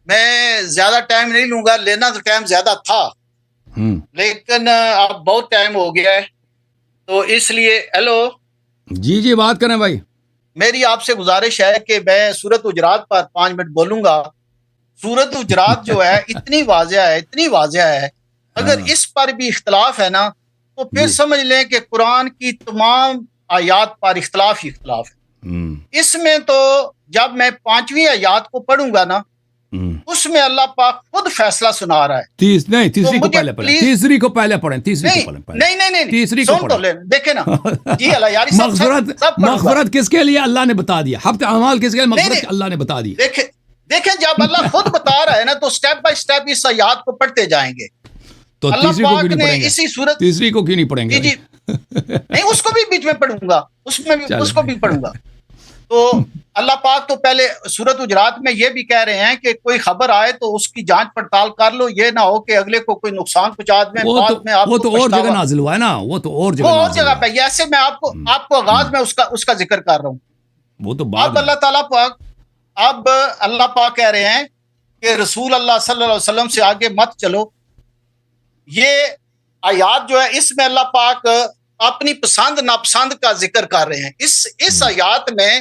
میں زیادہ ٹائم نہیں لوں گا، لینا تو ٹائم زیادہ تھا لیکن اب بہت ٹائم ہو گیا ہے، تو اس لیے ہیلو جی بات کریں بھائی. میری آپ سے گزارش ہے کہ میں سورۃ حجرات پر 5 منٹ بولوں گا. سورۃ حجرات جو ہے اتنی واضح ہے، اگر اس پر بھی اختلاف ہے نا تو پھر سمجھ لیں کہ قرآن کی تمام آیات پر اختلاف ہی اختلاف ہے. اس میں تو جب میں 5ویں آیات کو پڑھوں گا نا اس میں اللہ پاک خود فیصلہ سنا رہا ہے. تیسری کو پہلے پڑھیں. تیسری کو پہلے پڑھیں. نہیں تیسری کو پڑھیں. دیکھیں نا جی اللہ یاری مغفرت کس کے لیے اللہ نے بتا دیا. ہفت اعمال کس کے لیے مغفرت اللہ نے بتا دی. دیکھیں جب اللہ خود بتا رہا ہے نا تو سٹیپ بائی سٹیپ اس آیات کو پڑھتے جائیں گے. تو اللہ پاک نے اسی صورت تیسری کو کیوں نہیں پڑھیں گے؟ جی نہیں اس کو بھی بیچ میں پڑھوں گا، اس کو بھی پڑھوں گا. تو اللہ پاک تو پہلے سورۃ حجرات میں یہ بھی کہہ رہے ہیں کہ کوئی خبر آئے تو اس کی جانچ پڑتال کر لو، یہ نہ ہو کہ اگلے کو کوئی نقصان پہنچا دیں. وہ تو اور جگہ نازل ہوا ہے نا، وہ تو اور جگہ پہ. ایسے میں آپ کو آغاز میں اس کا ذکر کر رہا ہوں. وہ تو اب اللہ تعالیٰ پاک اللہ پاک کہہ رہے ہیں کہ رسول اللہ صلی اللہ علیہ وسلم سے آگے مت چلو. یہ آیات جو ہے اس میں اللہ پاک اپنی پسند ناپسند کا ذکر کر رہے ہیں. اس آیات میں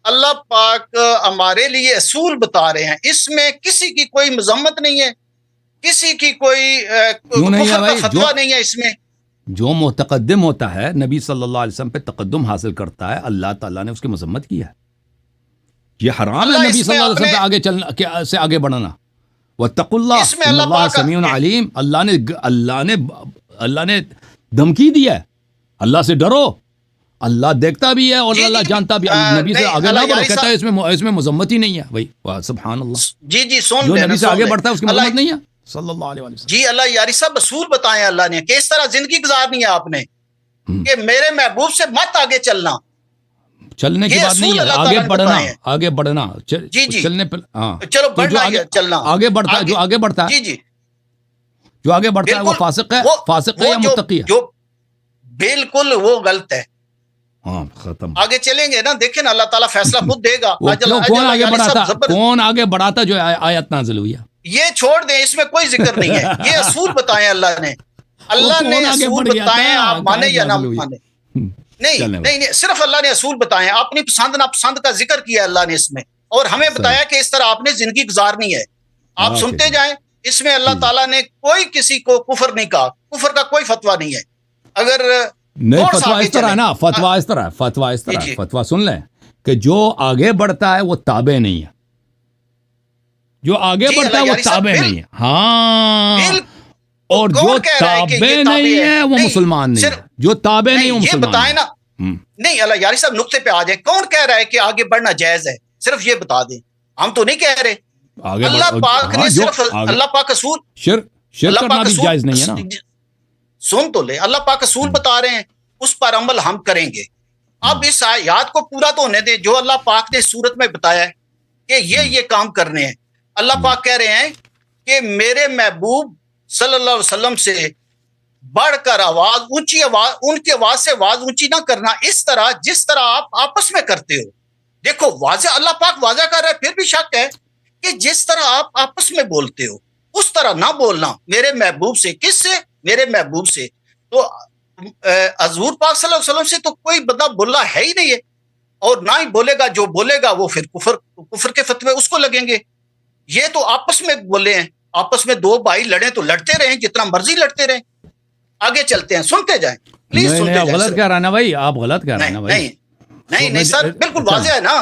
اللہ پاک ہمارے لیے اصول بتا رہے ہیں. اس میں کسی کی کوئی مذمت نہیں ہے، کسی کی کوئی کفر کا فتویٰ نہیں ہے. اس میں جو متقدم ہوتا ہے نبی صلی اللہ علیہ وسلم پہ تقدم حاصل کرتا ہے، اللہ تعالیٰ نے اس کی مذمت کیا ہے. یہ حرام ہے نبی صلی اللہ علیہ وسلم پہ آگے چلنا سے آگے بڑھنا. واتقوا اللہ ان اللہ سمیع علیم. اللہ نے دھمکی دیا ہے، اللہ سے ڈرو. اللہ دیکھتا بھی ہے اور اللہ جانتا بھی. نبی سے آگے نہ بڑھو، کہتا ہے اس میں مذمت ہی نہیں ہے. بھائی سبحان اللہ. جی سن جو نبی سے آگے بڑھتا ہے اس کی مذمت نہیں ہے صلی اللہ علیہ وسلم. جی اللہ یاری صاحب اصول بتائیں اللہ نے کہ اس طرح زندگی گزارنی ہے آپ نے کہ میرے محبوب سے مت آگے چلنا. چلنے کی بات نہیں ہے، آگے بڑھنا. جی چلنے پہ چلو بڑھنا چلنا. آگے بڑھتا ہے جو آگے بڑھتا ہے. جی جو آگے بڑھتا ہے وہ فاسق ہے یا متقی ہے؟ بالکل وہ غلط ہے. ختم. آگے چلیں گے نا، دیکھیں نا اللہ تعالیٰ فیصلہ خود دے گا. کون آگے بڑھاتا جو آیت نازل ہوئی ہے؟ یہ چھوڑ دیں، اس میں کوئی ذکر نہیں ہے. یہ اصول بتائیں اللہ نے اصول بتائیں، آپ مانے یا نہ مانے. نہیں صرف اللہ نے اصول بتائے ہیں. اپنی پسند ناپسند کا ذکر کیا اللہ نے اس میں، اور ہمیں بتایا کہ اس طرح آپ نے زندگی گزارنی ہے. آپ سنتے جائیں. اس میں اللہ تعالیٰ نے کوئی کسی کو کفر نہیں کہا، کفر کا کوئی فتویٰ نہیں ہے. اگر نہیں فتویٰ اس طرح ہے نا، فتویٰ اس طرح فتویٰ سن لیں کہ جو آگے بڑھتا ہے وہ تابع نہیں ہے. جو آگے بڑھتا ہے وہ تابع نہیں ہے. ہاں، اور جو تابع نہیں ہے وہ مسلمان نہیں ہے. جو تابع نہیں ہے وہ مسلمان. یہ بتائیں نا. نہیں اللہ یاری صاحب نقطے پہ آ جائیں. کون کہہ رہا ہے کہ آگے بڑھنا جائز ہے؟ صرف یہ بتا دیں. ہم تو نہیں کہہ رہے. اللہ پاک نے صرف اللہ پاک اصول شرک کرنا بھی جائز نہیں ہے نا. سن تو لے، اللہ پاک اصول بتا رہے ہیں، اس پر عمل ہم کریں گے. اب اس آیات کو پورا تو ہونے دیں جو اللہ پاک نے سورت میں بتایا ہے کہ یہ کام کرنے ہیں. اللہ پاک کہہ رہے ہیں کہ میرے محبوب صلی اللہ علیہ وسلم سے بڑھ کر اونچی آواز، ان کی آواز سے آواز اونچی نہ کرنا اس طرح جس طرح آپ آپس میں کرتے ہو. دیکھو واضح اللہ پاک واضح کر رہا ہے. پھر بھی شک ہے کہ جس طرح آپ آپس میں بولتے ہو اس طرح نہ بولنا میرے محبوب سے. کس سے؟ میرے محبوب سے. تو حضور پاک صلی اللہ علیہ وسلم سے تو کوئی بندہ بولا ہے ہی نہیں ہے، اور نہ ہی بولے گا. جو بولے گا وہ پھر کفر کے فتوے اس کو لگیں گے. یہ تو آپس میں بولے ہیں. آپس میں دو بھائی لڑیں تو لڑتے رہیں، جتنا مرضی لڑتے رہیں. آگے چلتے ہیں، سنتے جائیں پلیز. غلط کہہ رہا نا بھائی، آپ غلط کہہ رہے ہیں نا بھائی. نہیں سر بالکل واضح ہے نا.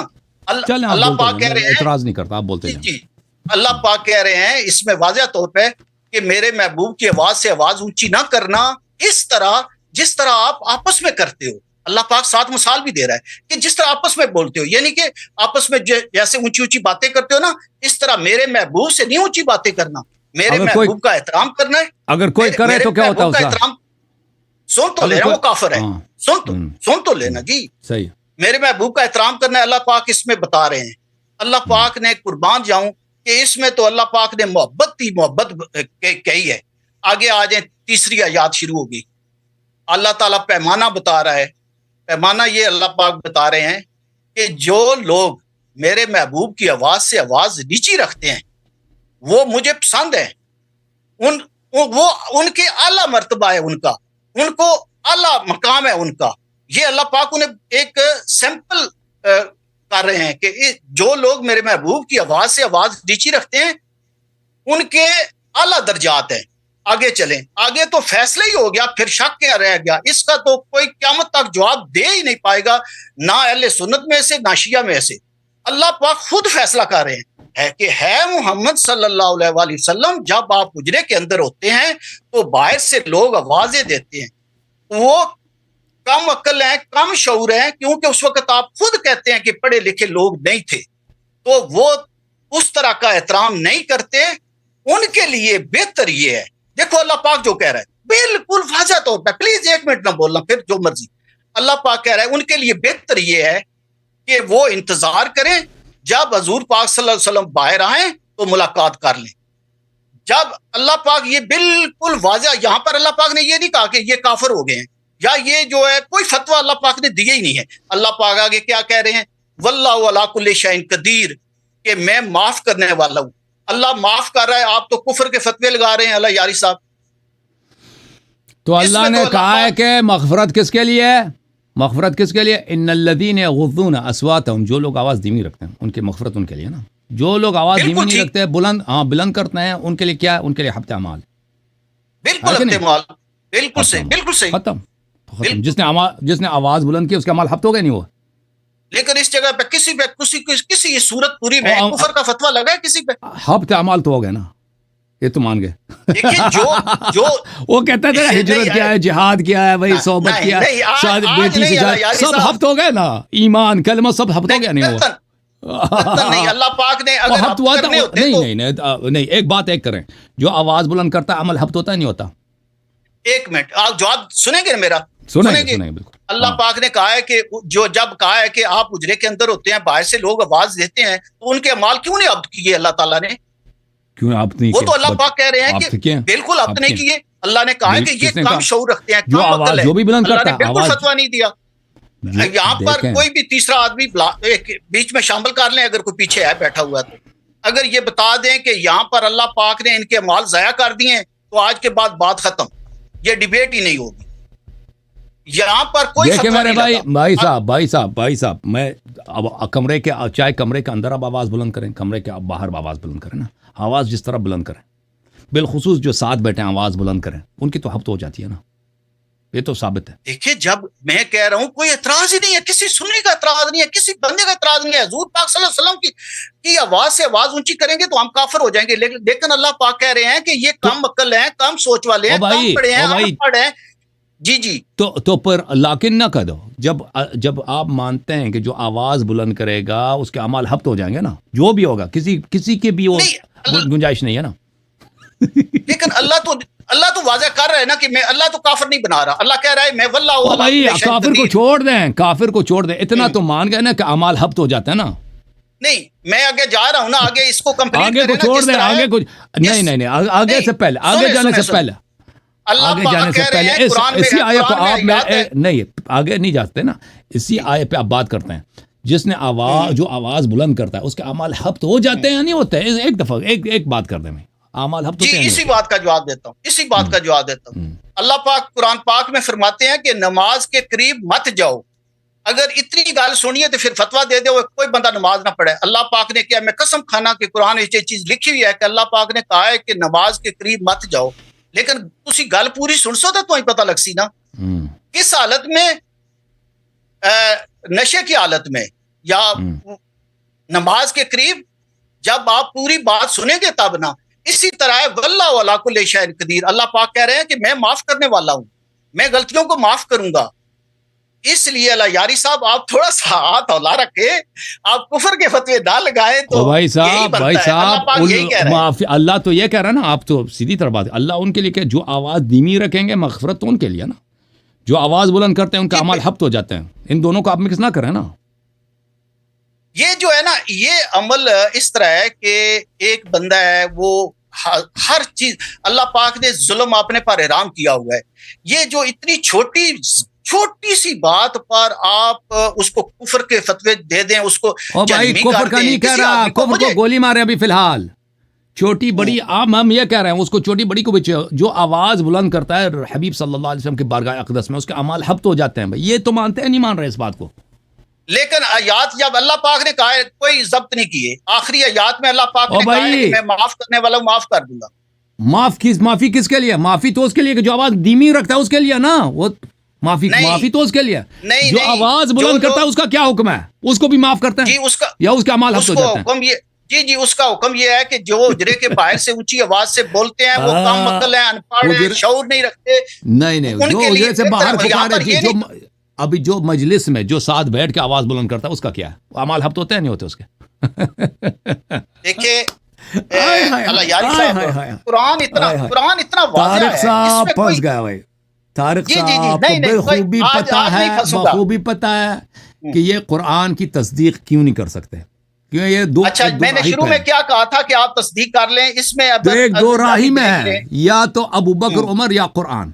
اللہ پاک کہہ رہے ہیں، اعتراض نہیں کرتا، آپ بولتے جی اللہ پاک کہہ رہے ہیں اس میں واضح طور پہ کہ میرے محبوب کی آواز سے آواز اونچی نہ کرنا اس طرح جس طرح آپ آپس میں کرتے ہو. اللہ پاک ساتھ مثال بھی دے رہا ہے کہ جس طرح آپس میں بولتے ہو، یعنی کہ آپس میں جیسے اونچی اونچی باتیں کرتے ہو نا، اس طرح میرے محبوب سے نہیں اونچی باتیں کرنا. میرے محبوب کا احترام کرنا ہے. اگر کوئی کرے تو کیا ہوتا ہے؟ سن تو لینا، وہ کافر ہے. سن تو لینا جی. صحیح. میرے محبوب کا احترام کرنا ہے. اللہ پاک اس میں بتا رہے ہیں. اللہ پاک نے قربان جاؤں کہ اس میں تو اللہ پاک نے محبت کہی ہے. آگے آ جائیں، تیسری آیات شروع ہوگی. اللہ تعالیٰ پیمانہ بتا رہا ہے. پیمانہ یہ اللہ پاک بتا رہے ہیں کہ جو لوگ میرے محبوب کی آواز سے آواز نیچی رکھتے ہیں وہ مجھے پسند ہے، وہ ان کے اعلیٰ مرتبہ ہے، ان کو اعلیٰ مقام ہے ان کا. یہ اللہ پاک انہیں ایک سیمپل کر رہے ہیں کہ جو لوگ میرے محبوب کی آواز سے آواز نیچی رکھتے ہیں ان کے اعلیٰ درجات ہیں. آگے چلیں، آگے تو فیصلہ ہی ہو گیا، پھر شک کیا رہ گیا؟ اس کا تو کوئی قیامت تک جواب دے ہی نہیں پائے گا، نہ اہل سنت میں سے نہ شیعہ میں سے. اللہ پاک خود فیصلہ کر رہے ہیں کہ ہے محمد صلی اللہ علیہ وآلہ وسلم جب آپ حجرے کے اندر ہوتے ہیں تو باہر سے لوگ آوازیں دیتے ہیں، وہ کم عقل ہیں، کم شعور ہیں، کیونکہ اس وقت آپ خود کہتے ہیں کہ پڑھے لکھے لوگ نہیں تھے، تو وہ اس طرح کا احترام نہیں کرتے. ان کے لیے بہتر یہ ہے، دیکھو اللہ پاک جو کہہ رہا ہے بالکل واضح طور پہ، پلیز ایک منٹ نہ بولنا پھر جو مرضی. اللہ پاک کہہ رہا ہے ان کے لیے بہتر یہ ہے کہ وہ انتظار کریں، جب حضور پاک صلی اللہ علیہ وسلم باہر آئیں تو ملاقات کر لیں. جب اللہ پاک یہ بالکل واضح، یہاں پر اللہ پاک نے یہ نہیں کہا کہ یہ کافر ہو گئے ہیں یا یہ جو ہے کوئی فتویٰ اللہ پاک نے دیا ہی نہیں ہے. اللہ پاک آگے کیا کہہ رہے ہیں؟ واللہ علی کل شیء قدیر، کہ میں معاف کرنے والا ہوں. اللہ معاف کر رہا ہے، آپ تو کفر کے فتوے لگا رہے ہیں اللہ یاری صاحب. تو اللہ نے کہا ہے کہ مغفرت کس کے لیے ہے؟ مغفرت کس کے لیے؟ ان الذین یغضون اصواتهم، جو لوگ آواز دھیمی رکھتے ہیں ان کی مغفرت ان کے لیے نا. جو لوگ آواز دھیمی نہیں رکھتے، بلند کرتے ہیں، ان کے لیے کیا ہے؟ ان کے لیے حبط اعمال. بالکل حبط اعمال، بالکل صحیح، بالکل صحیح. ختم. جس نے آواز بلند کی اس کا عمل حبط ہو گیا نہیں ہوا. لیکن اس جگہ پہ کسی صورت پوری میں کفر کا فتویٰ لگا ہے کسی پہ؟ حبط اعمال تو ہو گیا نا، یہ تو مان گئے. جو وہ کہتا تھا ہجرت کیا ہے، جہاد کیا ہے، وہی صحبت کیا ہے، شاید بیٹی سے شاید، سب حبط ہو گئے نا. ایمان کلمہ سب حبط ہو گیا نہیں ہوا. نہیں، اللہ پاک نے اگر حبط کرنے ہوتے نہیں ایک بات ایک کریں، جو آواز بلند کرتا ہے عمل حبط ہوتا ہے نہیں ہوتا؟ ایک منٹ آپ جواب سنیں گے میرا؟ سنیں گے بالکل. اللہ پاک نے کہا ہے کہ جب کہا ہے کہ آپ حجرے کے اندر ہوتے ہیں، باہر سے لوگ آواز دیتے ہیں، تو ان کے اعمال کیوں نہیں حبط کیے اللہ تعالیٰ نے؟ کیوں آپ نہیں؟ وہ تو اللہ پاک کہہ رہے ہیں کہ بالکل حبط نہیں کیے. اللہ نے کہا ہے کہ یہ کم شعور رکھتے ہیں، جو آواز جو بھی بلند کرتا ہے، بالکل فتویٰ نہیں دیا. یہاں پر کوئی بھی تیسرا آدمی بیچ میں شامل کر لیں اگر کوئی پیچھے ہے بیٹھا ہوا، تو اگر یہ بتا دیں کہ یہاں پر اللہ پاک نے ان کے اعمال ضائع کر دیے ہیں تو آج کے بعد بات ختم، یہ ڈیبیٹ ہی نہیں ہوگی. یہاں پر کوئی میرے بھائی صاحب میں اب کمرے کے، چاہے کمرے کے اندر آپ آواز بلند کریں، کمرے کے آپ باہر آواز بلند کریں نا، آواز جس طرح بلند کریں، بالخصوص جو ساتھ بیٹھے ہیں آواز بلند کریں، ان کی تو حبط ہو جاتی ہے نا، یہ تو ثابت ہے. دیکھیے جب میں کہہ رہا ہوں کوئی اعتراض ہی نہیں ہے، کسی سننے کا اعتراض نہیں ہے، کسی بندے کا اعتراض نہیں ہے. حضور پاک صلی اللہ علیہ وسلم کی آواز سے آواز اونچی کریں گے تو ہم کافر ہو جائیں گے. لیکن اللہ پاک کہہ رہے ہیں کہ یہ کم عقل ہیں، کم سوچ والے ہیں، کم پڑھے ہیں، ان پڑھ ہیں. جی تو پر لیکن نہ کہہ دو، جب آپ مانتے ہیں کہ جو آواز بلند کرے گا اس کے اعمال حبط ہو جائیں گے نا، جو بھی ہوگا، کسی کے بھی وہ گنجائش نہیں ہے نا. لیکن اللہ تو واضح کر رہا ہے نا کہ میں اللہ تو کافر نہیں بنا رہا. اللہ کہہ رہا ہے میں واللہ بھائی کافر کو چھوڑ دیں، اتنا تو مان گئے نا کہ اعمال حبط ہو جاتا ہے نا. نہیں میں آگے جا رہا ہوں نا، آگے اس کو کمپلیٹ آگے کو چھوڑ دیں، آگے کو نہیں آگے سے پہلے، آگے جانے سے پہلے، آگے جانے سے پہلے اسی آیے کو آپ نہیں آگے نہیں جاتے نا، اسی آیے پہ آپ بات کرتے ہیں. جس نے جو آواز بلند کرتا ہے اس کے اعمال حبط ہو جاتے ہیں نہیں ہوتے؟ ایک دفعہ ایک بات کر دیں، میں اعمال حبط ہوتے ہیں. اسی بات کا جواب دیتا ہوں. اللہ پاک قرآن پاک میں فرماتے ہیں کہ نماز کے قریب مت جاؤ. اگر اتنی گال سنیے تو پھر فتویٰ دے دے کوئی بندہ نماز نہ پڑھے. اللہ پاک نے کیا، میں قسم کھانا کہ قرآن میں یہ چیز لکھی ہوئی ہے کہ اللہ پاک نے کہا ہے کہ نماز کے قریب مت جاؤ. لیکن تسی گل پوری سن سو تو ہی پتہ لگ سی نا کس حالت میں، نشے کی حالت میں یا نماز کے قریب. جب آپ پوری بات سنیں گے تب نا. اسی طرح واللہ علی کل شیء قدیر، اللہ پاک کہہ رہے ہیں کہ میں معاف کرنے والا ہوں، میں غلطیوں کو معاف کروں گا. اس لیے اللہ یاری صاحب آپ تھوڑا سا ہاتھ ہلا رکھے، آپ کفر کے فتوے نہ لگائے تو بھائی صاحب اللہ تو یہ کہہ رہا ہے نا، آپ تو سیدھی طرح بات، اللہ ان کے لیے کہ جو آواز دھیمی رکھیں گے مغفرت تو ان کے لیے نا، جو آواز بلند کرتے ہیں ان کا اعمال حبط ہو جاتے ہیں. ان دونوں کو آپ مکس نہ کریں نا. یہ جو ہے نا، یہ عمل اس طرح ہے کہ ایک بندہ ہے وہ ہر چیز اللہ پاک نے ظلم اپنے پر حرام کیا ہوا ہے. یہ جو اتنی چھوٹی سی بات پر آپ اس کو کفر کے فتوے دے دیں، اس کو بھائی کفر کا نہیں کہہ رہا، کفر کو گولی مارے ابھی فی الحال. چھوٹی بڑی ہم یہ کہہ رہے ہیں اس کو چھوٹی بڑی کو جو آواز بلند کرتا ہے حبیب صلی اللہ علیہ وسلم کے بارگاہ اقدس میں اس کے اعمال حبط ہو جاتے ہیں. بھائی یہ تو مانتے ہیں نہیں مان رہے اس بات کو؟ لیکن آیات جب اللہ پاک نے کہا ہے کوئی ضبط نہیں کیے, آخری آیات میں اللہ پاک نے کہا ہے کہ میں معاف کرنے والا ہوں, معاف کر دوں گا. معافی کس کے لیے؟ معافی تو اس کے لیے کہ جو آواز دھیمی رکھتا ہے اس کے لیے نا. وہ معافی تو اس کے لیے جو آواز بلند کرتا ہے اس کا کیا حکم ہے؟ اس کو بھی معاف کرتا ہے یا اس کے اعمال حبط ہو جاتے ہیں؟ جی اس کا حکم یہ ہے کہ جو اجرے کے باہر سے اونچی آواز سے بولتے ہیں وہ کم عقل ہیں, ان پڑھ ہیں, شعور نہیں رکھتے. نہیں جو اجرے سے باہر پکارے, ابھی جو مجلس میں جو ساتھ بیٹھ کے آواز بلند کرتا ہے اس کا کیا ہے؟ اعمال حبط ہوتے ہیں نہیں ہوتے اس کے؟ دیکھیے اللہ یاری صاحب, قرآن اتنا واضح ہے. صاحب پھنس گیا بھائی. طارق صاحب کو بخوبی پتا ہے کہ یہ قرآن کی تصدیق کیوں نہیں کر سکتے. کیوں یہ دو اچھا میں نے شروع میں کیا کہا تھا کہ آپ تصدیق کر لیں. اس میں ایک دو راہی میں ہے, یا تو ابو بکر عمر یا قرآن.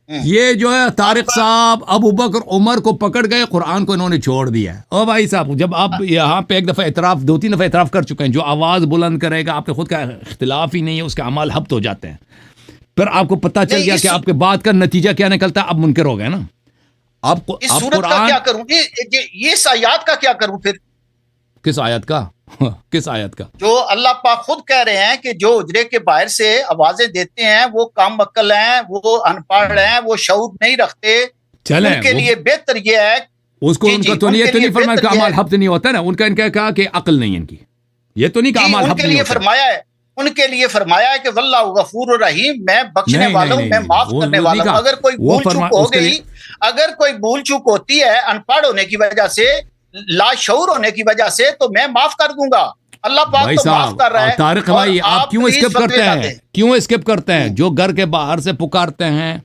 یہ جو ہے طارق صاحب ابو بکر عمر کو پکڑ گئے, قرآن کو انہوں نے چھوڑ دیا ہے. او بھائی صاحب جب آپ یہاں پہ ایک دفعہ اعتراف 2-3 دفعہ اعتراف کر چکے ہیں جو آواز بلند کرے گا آپ کے خود کا اختلاف ہی نہیں ہے, اس کے اعمال حبط ہو جاتے ہیں. پھر آپ کو پتہ چل گیا کہ آپ کے بات کا نتیجہ کیا نکلتا ہے, اب منکر ہو گئے نا. آپ کو اس صورت کا کیا کروں, یہ آیات کا کیا کروں پھر؟ کس آیت کا؟ کس آیت کا؟ جو اللہ پاک خود کہہ رہے ہیں کہ جو اجرے کے باہر سے آوازیں دیتے ہیں وہ کم عقل ہیں, وہ ان پڑھ ہیں, وہ شعور نہیں رکھتے. چلیں ان کے لیے بہتر یہ ہے اس کو ان کا تو نہیں فرمایا کہ اعمال حبط نہیں ہوتا نا. ان کا کہا کہ عقل نہیں ان کی, یہ تو نہیں کہ اعمال حبط نہیں ہوتا. ان کے لیے فرمایا ہے کہ واللہ غفور الرحیم, میں بخشنے والا ہوں, میں معاف کرنے والا ہوں. اگر کوئی بھول چوک ہو گئی, اگر کوئی بھول چوک ہوتی ہے ان پڑھ ہونے کی وجہ سے, لا شعور ہونے کی وجہ سے, تو میں معاف کر دوں گا. اللہ پاک تو معاف کر رہا ہے. طارق بھائی آپ کیوں اسکپ کرتے ہیں؟ جو گھر کے باہر سے پکارتے ہیں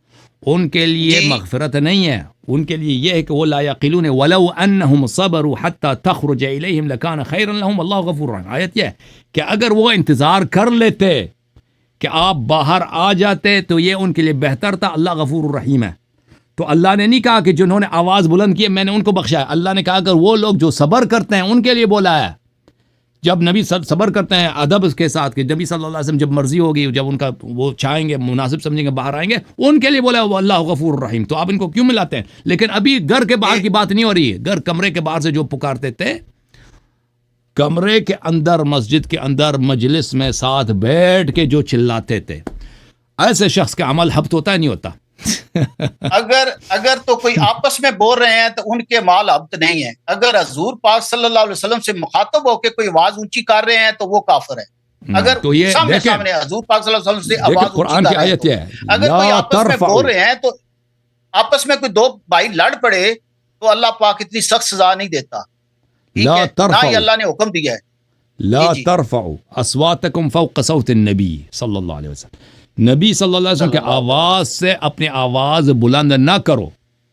ان کے لیے مغفرت نہیں ہے. ان کے لیے یہ ہے کہ وہ لا یعقلون ولو انہم صبروا حتی تخرج الیہم لکان خیرا لہم واللہ غفور رحیم. آیت یہ ہے کہ اگر وہ انتظار کر لیتے کہ آپ باہر آ جاتے تو یہ ان کے لیے بہتر تھا. اللہ غفور الرحیم ہے. تو اللہ نے نہیں کہا کہ جنہوں نے آواز بلند کی میں نے ان کو بخشا ہے. اللہ نے کہا اگر وہ لوگ جو صبر کرتے ہیں ان کے لیے بولا ہے. جب نبی صبر کرتے ہیں ادب اس کے ساتھ کہ نبی صلی اللہ علیہ وسلم جب مرضی ہوگی, جب ان کا وہ چاہیں گے مناسب سمجھیں گے باہر آئیں گے, ان کے لیے بولا وہ اللہ غفور الرحیم. تو آپ ان کو کیوں ملاتے ہیں؟ لیکن ابھی گھر کے باہر کی بات نہیں ہو رہی ہے. گھر کمرے کے باہر سے جو پکارتے تھے, کمرے کے اندر مسجد کے اندر مجلس میں ساتھ بیٹھ کے جو چلاتے تھے, ایسے شخص کا عمل حبط ہوتا ہے نہیں ہوتا؟ اگر تو کوئی آپس میں بول رہے ہیں تو ان کے مال حبط نہیں ہے. اگر حضور پاک صلی اللہ علیہ وسلم سے مخاطب ہو کے کوئی آواز اونچی کر رہے ہیں تو وہ کافر ہے. اگر تو یہ سامنے حضور پاک صلی اللہ علیہ وسلم سے آواز قرآن کی آیت ہے, اگر کوئی آپس میں بول رہے ہیں تو آپس میں کوئی دو بھائی لڑ پڑے تو اللہ پاک اتنی سخت سزا نہیں دیتا. نہ ہی اللہ نے حکم دیا ہے لا ترفعوا اصواتکم فوق صوت النبی صلی اللہ علیہ وسلم. نبی صلی اللہ علیہ وسلم کے آواز سے اپنی آواز بلند نہ کرو.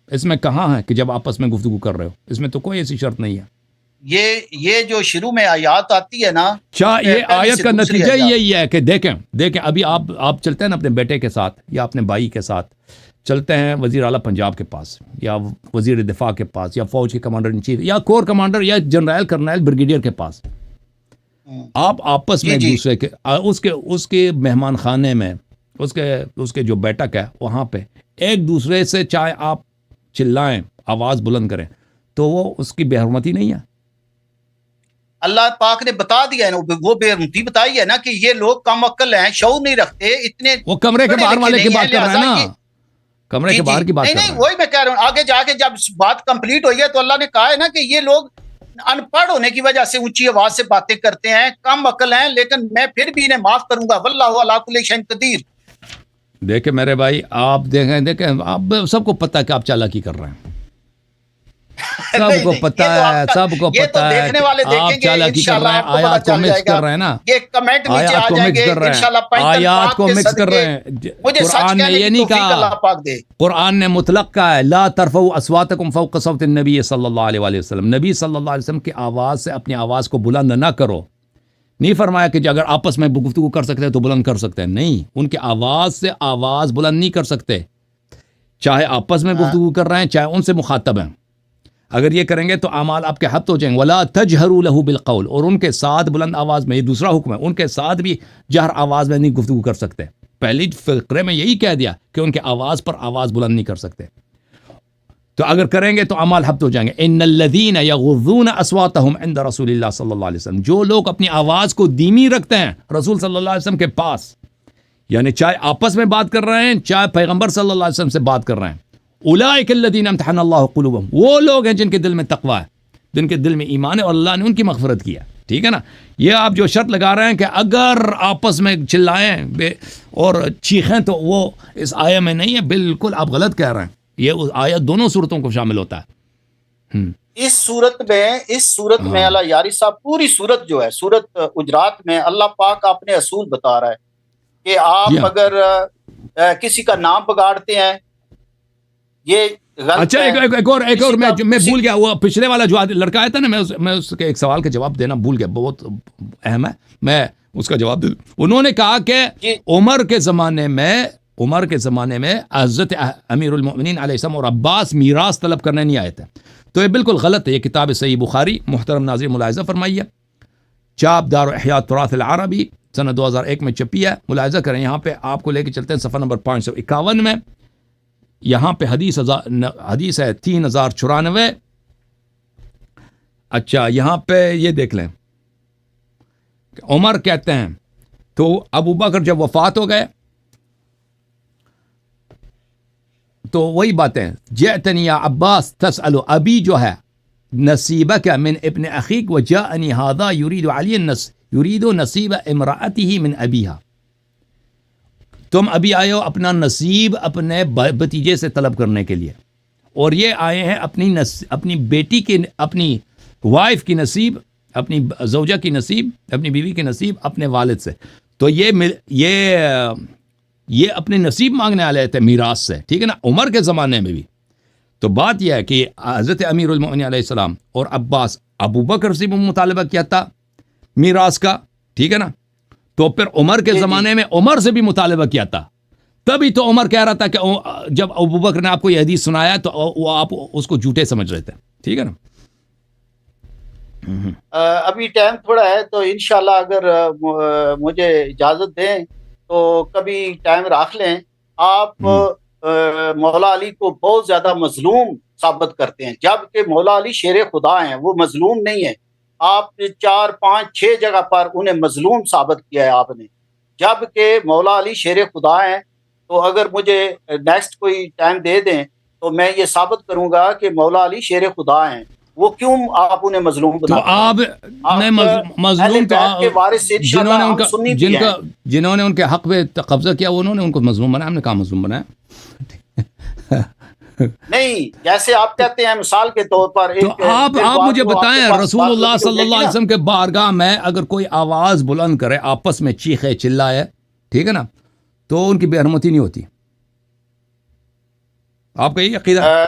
اس میں کہاں ہے کہ جب آپس میں گفتگو کر رہے ہو؟ اس میں تو کوئی ایسی شرط نہیں ہے. یہ جو شروع میں آیات آتی ہے نا, یہ آیت کا نتیجہ یہی ہے کہ دیکھیں ابھی آپ چلتے ہیں نا اپنے بیٹے کے ساتھ یا اپنے بھائی کے ساتھ, چلتے ہیں وزیر اعلیٰ پنجاب کے پاس یا وزیر دفاع کے پاس یا فوج کے کمانڈر ان چیف یا کور کمانڈر یا جنرل کرنیل بریگیڈیئر کے پاس. آپ آپس میں ایک دوسرے کے اس کے مہمان خانے میں اس کے جو بیٹھک ہے وہاں پہ ایک دوسرے سے چاہے آپ چلائیں, آواز بلند کریں, تو وہ اس کی بے حرمتی نہیں ہے. اللہ پاک نے بتا دیا ہے نا, وہ بے حرمتی بتائی ہے نا کہ یہ لوگ کم عقل ہیں, شعور نہیں رکھتے, اتنے وہ کمرے کے باہر والے کی بات کر رہے ہیں نا, کمرے کے باہر کی بات کر رہے ہیں. نہیں وہی میں کہہ رہا ہوں. آگے جا کے جب بات کمپلیٹ ہوئی ہے تو اللہ نے کہا ہے نا کہ یہ لوگ ان پڑھ ہونے کی وجہ سے اونچی آواز سے باتیں کرتے ہیں, کم عقل ہیں, لیکن میں پھر بھی انہیں معاف کروں گا. واللہ علی کل شیء قدیر. دیکھیں میرے بھائی, آپ دیکھیں آپ سب کو پتہ ہے کہ آپ چالاکی کر رہے ہیں. سب کو پتہ ہے آپ چالاکی کر رہے ہیں, آیات کو مکس کر رہے ہیں نا, آیات کو مکس کر رہے ہیں, آیات کو مکس کر رہے ہیں. قرآن نے یہ نہیں کہا, قرآن نے مطلق کہا ہے لا ترفعوا اصواتکم فوق صوت النبی صلی اللہ علیہ وسلم. نبی صلی اللہ علیہ وسلم کی آواز سے اپنی آواز کو بلند نہ کرو. نہیں فرمایا کہ اگر آپس میں گفتگو کر سکتے ہیں تو بلند کر سکتے ہیں. نہیں, ان کی آواز سے آواز بلند نہیں کر سکتے, چاہے آپس میں گفتگو کر رہے ہیں چاہے ان سے مخاطب ہیں. اگر یہ کریں گے تو اعمال آپ کے حبط ہو جائیں گے. ولا تجہروا له بالقول, اور ان کے ساتھ بلند آواز میں, یہ دوسرا حکم ہے, ان کے ساتھ بھی جہر آواز میں نہیں گفتگو کر سکتے. پہلی فقرے میں یہی کہہ دیا کہ ان کے آواز پر آواز بلند نہیں کر سکتے. تو اگر کریں گے تو اعمال حبط ہو جائیں گے. ان الذین یغضون اصواتهم عند رسول اللہ صلی اللہ علیہ وسلم, جو لوگ اپنی آواز کو دھیمی رکھتے ہیں رسول صلی اللہ علیہ وسلم کے پاس, یعنی چاہے آپس میں بات کر رہے ہیں چاہے پیغمبر صلی اللہ علیہ وسلم سے بات کر رہے ہیں, اولئک الذین امتحن اللہ قلوبهم, وہ لوگ ہیں جن کے دل میں تقوی ہے, جن کے دل میں ایمان ہے اور اللہ نے ان کی مغفرت کیا. ٹھیک ہے نا. یہ آپ جو شرط لگا رہے ہیں کہ اگر آپس میں چلائیں اور چیخیں تو وہ اس آیت میں نہیں ہے, بالکل آپ غلط کہہ رہے ہیں. یہ آیت دونوں صورتوں کو شامل ہوتا ہے. اس صورت میں اللہ یاری صاحب پوری صورت جو ہے سورت حجرات میں اللہ پاک اپنے اصول بتا رہا ہے کہ آپ اگر کسی کا نام بگاڑتے ہیں یہ غلط. اچھا ایک اور میں بھول گیا, وہ پچھلے والا جو لڑکا آیا تھا نا, میں اس کے ایک سوال کا جواب دینا بھول گیا, بہت اہم ہے, میں اس کا جواب دے. انہوں نے کہا کہ عمر کے زمانے میں حضرت امیر المؤمنین علیہ السلام اور عباس میراث طلب کرنے نہیں آئے تھے. تو یہ بالکل غلط ہے. یہ کتاب صحیح بخاری محترم ناظرین ملاحظہ فرمائیے, چاپ دار احیاء التراث العربی سنہ 2001 میں چھپی ہے. ملاحظہ کریں, یہاں پہ آپ کو لے کے چلتے ہیں صفحہ نمبر 551 میں. یہاں پہ حدیث ہے 3094. اچھا یہاں پہ یہ دیکھ لیں, عمر کہتے ہیں تو ابو بکر جب وفات ہو گئے تو وہی باتیں, جئتنی یا عباس تسأل, ابھی جو ہے نصیبک من ابن اخیک وجاءنی هذا یرید علی یرید نصیب امرأته من ابیہا. تم ابھی آئے ہو اپنا نصیب اپنے بھتیجے سے طلب کرنے کے لیے, اور یہ آئے ہیں اپنی بیٹی کے, اپنی وائف کی نصیب, اپنی زوجہ کی نصیب, اپنی بیوی کے نصیب اپنے والد سے. تو یہ اپنے نصیب مانگنے والے تھے میراث سے. ٹھیک ہے نا. عمر کے زمانے میں بھی تو بات یہ ہے کہ حضرت امیر المؤمنین علیہ السلام اور عباس ابو بکر سے بھی مطالبہ کیا تھا میراث کا. ٹھیک ہے نا. تو پھر عمر کے زمانے میں عمر سے بھی مطالبہ کیا تھا. تبھی تو عمر کہہ رہا تھا کہ جب ابو بکر نے آپ کو یہ حدیث سنایا تو وہ آپ اس کو جھوٹے سمجھ رہے تھے. ٹھیک ہے نا. ابھی ٹائم تھوڑا ہے تو انشاءاللہ اگر مجھے اجازت دیں تو کبھی ٹائم رکھ لیں. آپ مولا علی کو بہت زیادہ مظلوم ثابت کرتے ہیں, جبکہ مولا علی شیر خدا ہیں, وہ مظلوم نہیں ہیں. آپ 4 5 6 جگہ پر انہیں مظلوم ثابت کیا ہے آپ نے, جبکہ مولا علی شیر خدا ہیں. تو اگر مجھے نیکسٹ کوئی ٹائم دے دیں تو میں یہ ثابت کروں گا کہ مولا علی شیر خدا ہیں. وہ کیوں آپ انہیں مظلوم بتاتے ہیں؟ تو آپ نے مظلوم تو جنہوں نے ان کے حق پہ قبضہ کیا انہوں نے ان کو مظلوم بنایا. ہم نے کہا مظلوم بنایا نہیں, جیسے آپ کہتے ہیں مثال کے طور پر. تو آپ مجھے بتائیں, رسول اللہ صلی اللہ علیہ وسلم کے بارگاہ میں اگر کوئی آواز بلند کرے, آپس میں چیخے چلائے, ٹھیک ہے نا, تو ان کی بے حرمتی نہیں ہوتی. آپ کا یہ عقیدہ؟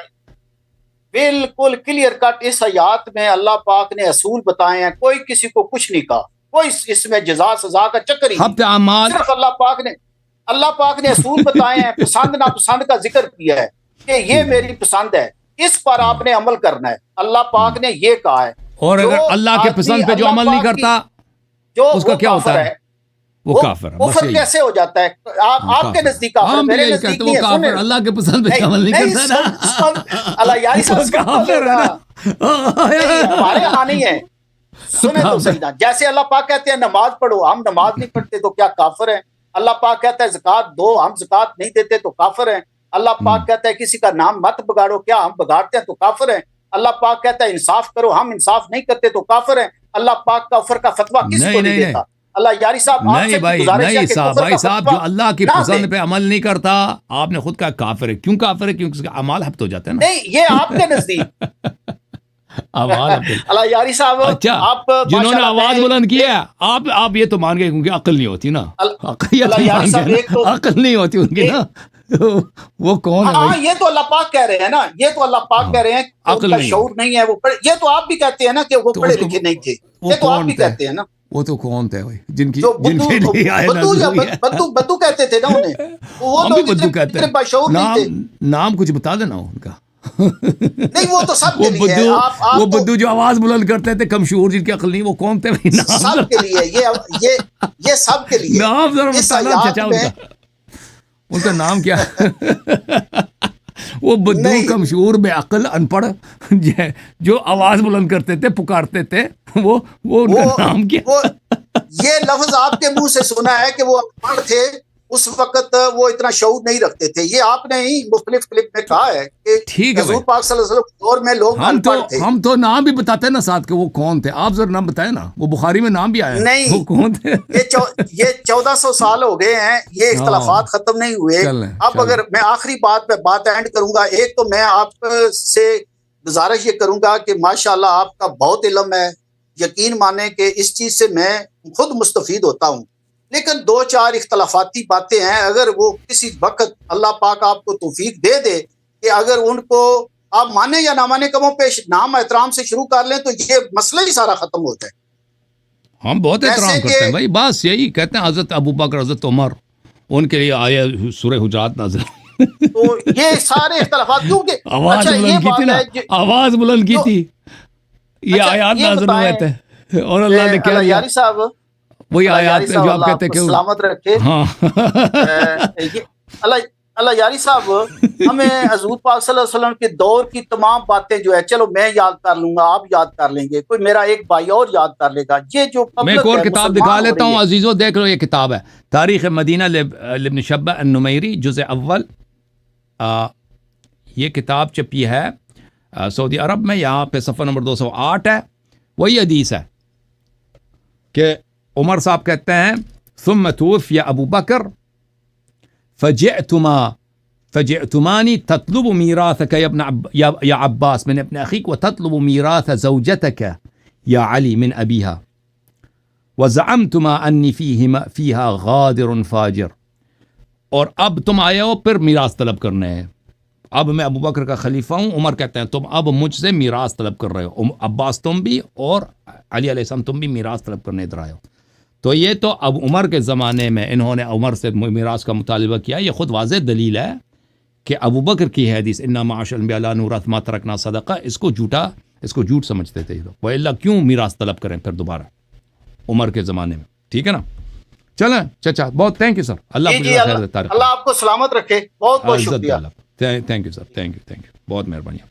بالکل کلیئر کٹ اس آیات میں اللہ پاک نے اصول بتائے ہیں. کوئی کسی کو کچھ نہیں کہا, کوئی اس میں جزا سزا کا چکر ہی نہیں. صرف اللہ پاک نے اصول بتائے ہیں, پسند ناپسند کا ذکر کیا ہے کہ یہ میری پسند ہے, اس پر آپ نے عمل کرنا ہے. اللہ پاک نے یہ کہا ہے. اور اگر اللہ کے پسند پہ جو عمل نہیں کرتا جو اس کا کیا ہوتا ہے؟ وہ کافر. کفر کیسے ہو جاتا ہے آپ کے نزدیک کافر, میرے نزدیک نہیں ہے. اللہ کے پسند پہ عمل نہیں کرتا. اللہ یاری ہمارے یہاں نہیں ہے. سنیں تو صحیح نا, جیسے اللہ پاک کہتے ہیں نماز پڑھو, ہم نماز نہیں پڑھتے تو کیا کافر ہیں؟ اللہ پاک کہتا ہے زکات دو, ہم زکات نہیں دیتے تو کافر ہیں. اللہ پاک کہتا ہے کسی کا نام مت بگاڑو, کیا ہم بگاڑتے ہیں تو کافر ہیں. اللہ پاک کہتا ہے انصاف کرو, ہم انصاف نہیں کرتے تو کافر ہیں. اللہ پاک کفر کا فتویٰ کس کو نہیں دیتا؟ اللہ یاری صاحب نہیں بھائی صاحب, جو اللہ کی پسند پہ عمل نہیں کرتا, آپ نے خود کہا کافر ہے. کیوں کافر ہے؟ کیونکہ اس کا اعمال حبط ہو جاتا ہے نا. نہیں, یہ آپ کے نزدیک اللہ یاری صاحب. اچھا, جنہوں نے آواز بلند کیا آپ یہ تو مان گئے کیونکہ عقل نہیں ہوتی نا. عقل نہیں ہوتی ان کی نا. وہ کون ہے؟ ہاں, یہ تو اللہ پاک کہہ رہے ہیں نا, یہ تو اللہ پاک کہہ رہے ہیں عقل کا شعور نہیں ہے. وہ یہ تو آپ بھی کہتے ہیں نا کہ وہ پڑھے لکھے نہیں تھے. یہ تو آپ بھی کہتے ہیں نا. وہ تو کون تھے جن کی بدو کہتے تھے نا انہیں. وہ بدو کہتے ہیں. نام کچھ بتا دینا ان کا. نہیں وہ تو سب کے لیے ہے. وہ بدو جو آواز بلند کرتے تھے کمشور جن کی عقل نہیں, وہ کون تھے بھائی؟ سب کے لیے یہ سب کے لیے. نام ذرا بتانا چچا ان کا نام کیا؟ وہ بدو کمشور بے عقل ان پڑھ جو آواز بلند کرتے تھے پکارتے تھے, وہ ان کا نام کیا؟ یہ لفظ آپ کے منہ سے سنا ہے کہ وہ ان پڑھ تھے اس وقت, وہ اتنا شعور نہیں رکھتے تھے. یہ آپ نے ہی مختلف کلپ میں کہا ہے کہ حضور پاک صلی اللہ علیہ وسلم دور میں لوگ ان پڑھ تھے. ہم تو نام بھی بتاتے ہیں نا ساتھ کے, وہ کون تھے آپ ذرا نام بتائیں نا, وہ بخاری میں نام بھی آیا نہیں وہ کون تھے؟ یہ 1400 سال ہو گئے ہیں, یہ اختلافات ختم نہیں ہوئے. اب اگر میں آخری بات اینڈ کروں گا, ایک تو میں آپ سے گزارش یہ کروں گا کہ ماشاءاللہ آپ کا بہت علم ہے, یقین مانیں کہ اس چیز سے میں خود مستفید ہوتا ہوں, لیکن 2-4 اختلافاتی باتیں ہیں, اگر وہ کسی وقت اللہ پاک آپ کو توفیق دے دے کہ اگر ان کو آپ مانیں یا نہ مانیں, کموں پیش نام احترام سے شروع کر لیں تو یہ مسئلہ ہی سارا ختم ہو جائے. ہم بہت احترام کرتے ہیں بھائی, بس یہی کہتے ہیں حضرت ابو بکر حضرت عمر, ان کے لیے آیا سورہ حجرات نازل. تو یہ سارے اختلافات کیونکہ آواز بلند کی تھی نا, آواز بلند کی تھی, یہ آیات نازل ہوئے تھے اور اللہ نے کیا یاری صاحب وہی آیات جو آپ کہتے ہیں کہ سلامت رکھے. ہاں اللہ یاری صاحب, ہمیں حضور پاک صلی اللہ علیہ وسلم کے دور کی تمام باتیں جو ہے چلو میں یاد کر لوں گا, آپ یاد کر لیں گے, کوئی میرا ایک بھائی اور یاد کر لے گا. یہ جو میں ایک اور کتاب دکھا لیتا ہوں عزیزو, دیکھ لو یہ کتاب ہے تاریخ مدینہ لابن شبہ النمیری جزء اول. یہ کتاب چھپی ہے سعودی عرب میں, یہاں پہ صفحہ نمبر 208 ہے. وہی حدیث ہے کہ عمر صاحب کہتے ہیں ثم توفی ابو بکر فجئتمانی تطلب میراثك یا عباس من ابن اخیک وتطلب میراث زوجتك یا علی من ابیها وزعمتما انی فیها غادر فاجر. اور اب تم آئے ہو پھر میراث طلب کرنے ہیں. اب میں ابو بکر کا خلیفہ ہوں. عمر کہتے ہیں تم اب مجھ سے میراث طلب کر رہے ہو, عباس تم بھی اور علی علیہ السلام تم بھی میراث طلب کرنے ادھر آئے ہو. تو یہ تو اب عمر کے زمانے میں انہوں نے عمر سے میراث کا مطالبہ کیا. یہ خود واضح دلیل ہے کہ ابو بکر کی حدیث انا معاشر الانبیاء لا نورث ما ترکنا صدقہ, اس کو جھوٹ سمجھتے تھے. وہ اللہ کیوں میراث طلب کریں پھر دوبارہ عمر کے زمانے میں. ٹھیک ہے نا, چلیں چچا, بہت تھینک یو سر. اللہ آپ کو سلامت رکھے. بہت بہت شکریہ. Thank you sir, thank you, بہت مہربانی.